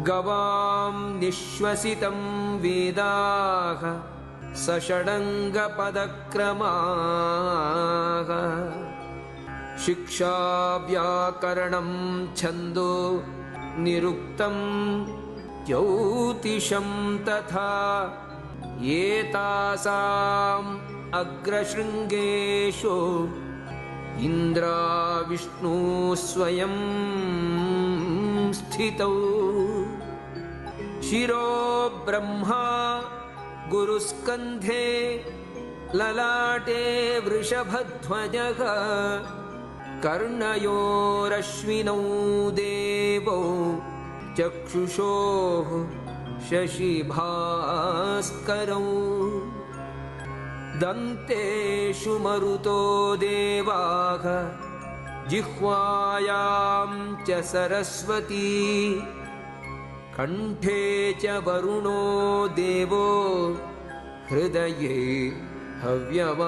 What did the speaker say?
गवां निश्वसितं वेदाः सषडङ्गपदक्रमाः शिक्षा व्याकरणं छन्दो निरुक्तं ज्योतिषं तथा एतासाम् अग्रशृङ्गेषु इन्द्राविष्णु स्वयं स्थितौ शिरो ब्रह्मा गुरुस्कन्धे ललाटे वृषभध्वजः कर्णयोरश्विनौ देवौ चक्षुषोः शशिभास्करौ दन्तेषु मरुतो देवाः जिह्वायां च सरस्वती कण्ठे च वरुणो देवो हृदये हव्यवाहनः।